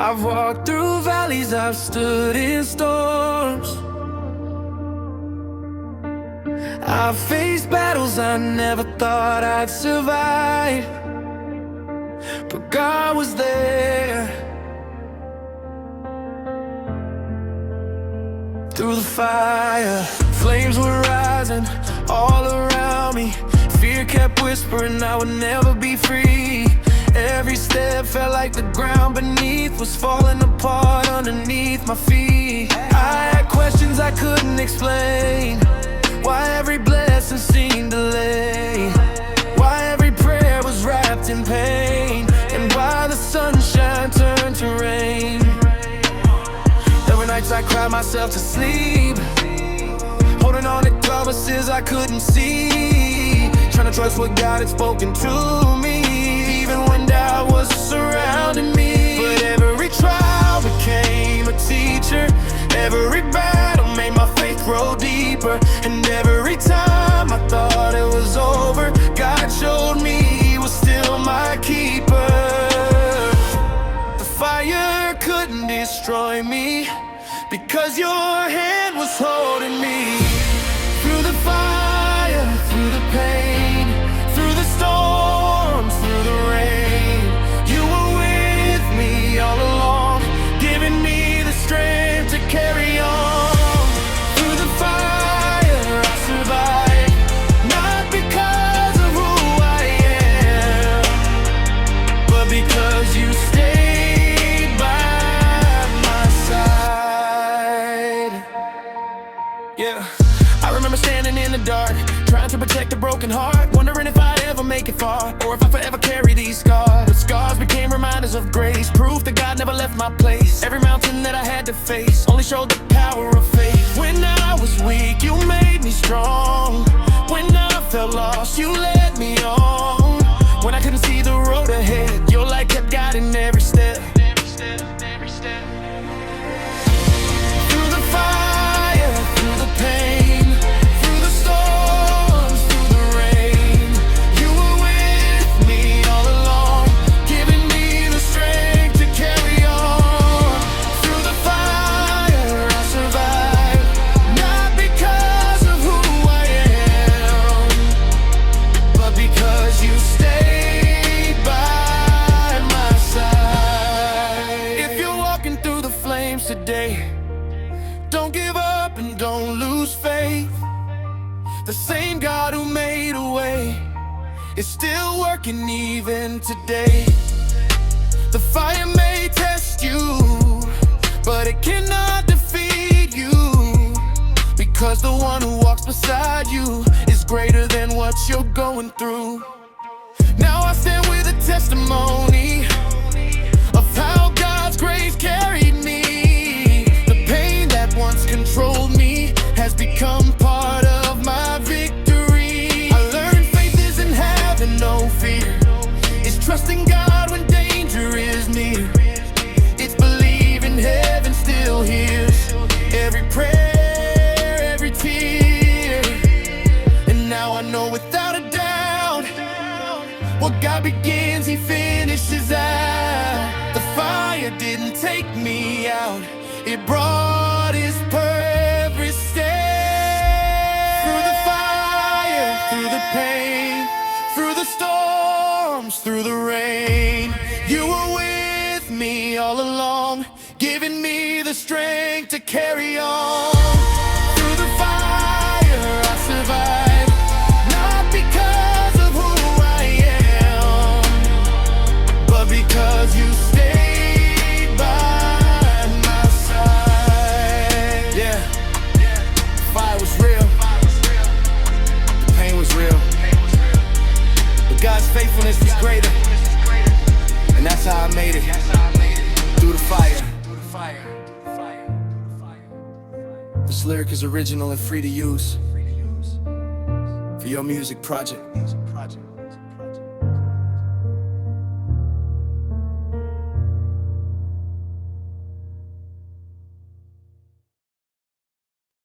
I've walked through valleys, I've stood in storms. I've faced battles I never thought I'd survive, but God was there. Through the fire, flames were rising all around me. Fear kept whispering I would never be free. Every step felt like the ground beneath was falling apart underneath my feet. I had questions I couldn't explain. Why every blessing seemed delayed? Why every prayer was wrapped in pain? And why the sunshine turned to rain? There were nights I cried myself to sleep, holding on to promises I couldn't see, trying to trust what God had spoken to me, even when doubt was surrounding me. But every trial became a teacher, every battle made my faith grow deeper. And every time I thought it was over, God showed me He was still my keeper. The fire couldn't destroy me, because your hand was holding me. Through the fire, through the pain, through the storms, through the rain, you were with me all along, giving me the strength to carry on. Through the fire I survived, not because of who I am, but because you stayed by my side. Yeah, I remember standing in the dark, trying to protect a broken heart, wondering if I'd ever make it far, or if I forever carry these scars. But scars became reminders of grace, proof that God never left my place. Every mountain that I had to face only showed the power of faith. When I was weak, you made me strong. When I felt lost, you led me on. When I couldn't see the road ahead, your light kept guiding every step. Through the fire, through the pain, through the storms, through the rain, you were with me all along, giving me the strength to carry on. Through the fire I survived, not because of who I am, but because you stayed by my side. If you're walking through the flames today, don't give up and don't lose faith. The same God who made a way is still working even today. The fire may test you, but it cannot defeat you, because the one who walks beside you is greater than what you're going through. Now I stand with a testimony of how God's grace carried me. The pain that once controlled me has become part of my victory. I learned faith isn't having no fear, it's trusting God when danger is near. It's believing heaven still hears every prayer, every tear. And now I know without a doubt, what God begins, He finishes out. The fire didn't take me out, it brought His perfect stay. Through the fire, through the pain, through the storms, through the rain, you were with me all along, giving me the strength to carry on. Through the fire I survived, not because of who I am, but because you stayed by my side. Yeah, the fire was real, the pain was real, but God's faithfulness was greater, and that's how I made it. Through the fire. This lyric is original and free to use for your music project.